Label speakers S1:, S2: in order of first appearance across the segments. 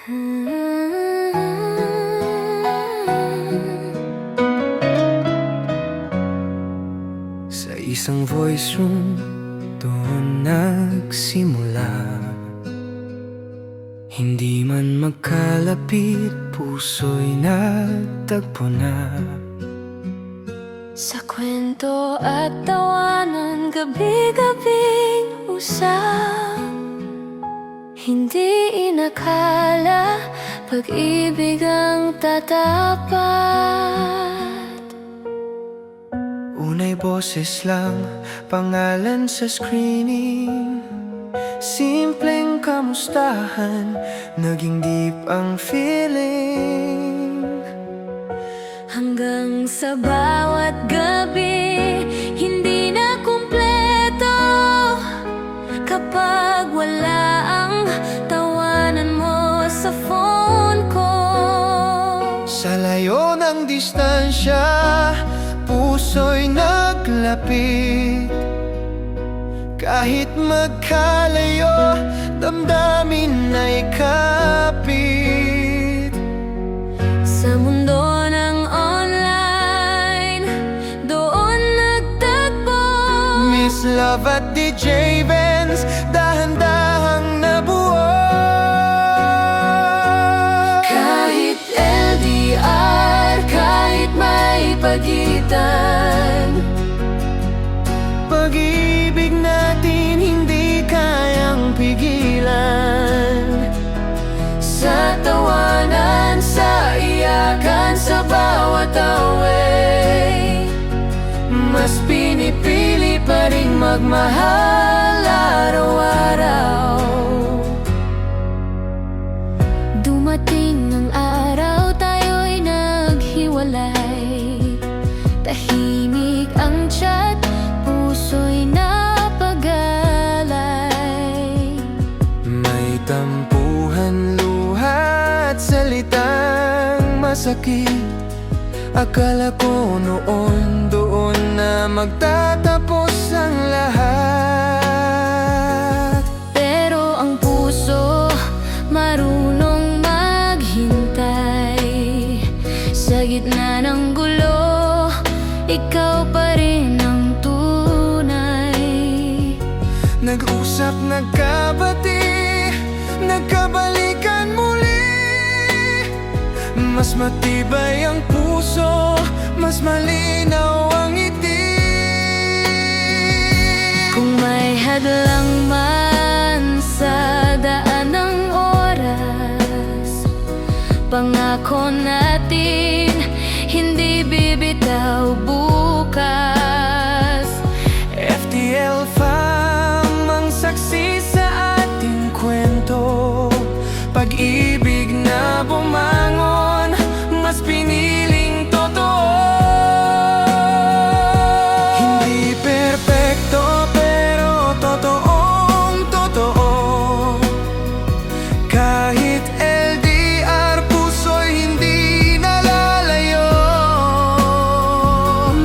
S1: Sa isang voice room, doon nagsimula. Hindi man magkalapit, puso'y nagtagpo na.
S2: Sa kwento at tawanan, gabi-gabing usap. Hindi inakala, pag-ibig ang tatapat.
S1: Unay boses lang, pangalan sa screening. Simpleng kamustahan, naging deep ang feeling.
S2: Hanggang sa bawat gabi, hindi na kumpleto kapag wala ang tawanan mo sa phone ko.
S1: Sa layo ng distansya, puso'y naglapit. Kahit magkalayo, damdamin ay kapit.
S2: Sa mundo ng online, doon nagtagpo.
S1: Miss Love at DJ Benz, dahan-dahang nabuo.
S2: Kahit LDR, kahit may pagitan,
S1: Pag-ibig natin hindi kayang pigilan.
S2: sa tawanan, sa iyakan, sa bawat away,
S1: Mas pinipili pa rin magmahal araw-araw.
S2: dumating ang araw, tayo'y naghiwalay. Tahimik ang chat, puso'y napagalay.
S1: May tampuhan, luha at salitang masakit. Akala ko noon doon na magtatapos ang lahat.
S2: Pero ang puso marunong maghintay. Sa gitna ng gulo, ikaw pa rin ang tunay.
S1: Nag-usap, nagkabati, nagkabalikan muli. Mas matibay ang puso, mas malinaw ang ngiti.
S2: Kung may hadlang man sa daan ng oras, pangako natin hindi bibitaw bukas.
S1: FTL fam ang saksi sa ating kwento. Pag-ibig na bumangon, mas piniling totoo. Hindi perpekto pero totoong totoo. Kahit LDR, puso'y hindi nalalayo.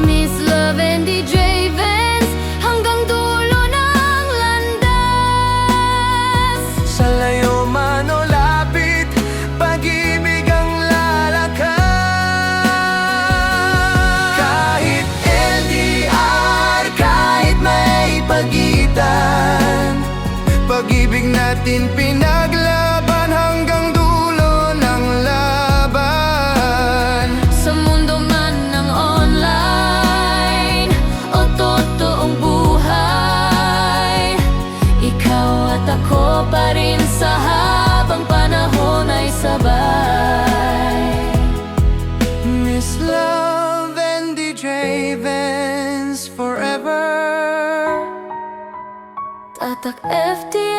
S2: Miss Love and DJ Benz, hanggang dulo ng landas.
S1: Sa layo man o lapit, pag-ibig ang lalakad. Kahit LDR, kahit may pagitan, pag-ibig natin pinaglaban hanggang dulo ng laban.
S2: Sa mundo man ng online o totoong buhay, ikaw at ako pa rin sa habang panahon ay sabay.
S1: Miss Love and DJ Benz forever.
S2: Tatak FTL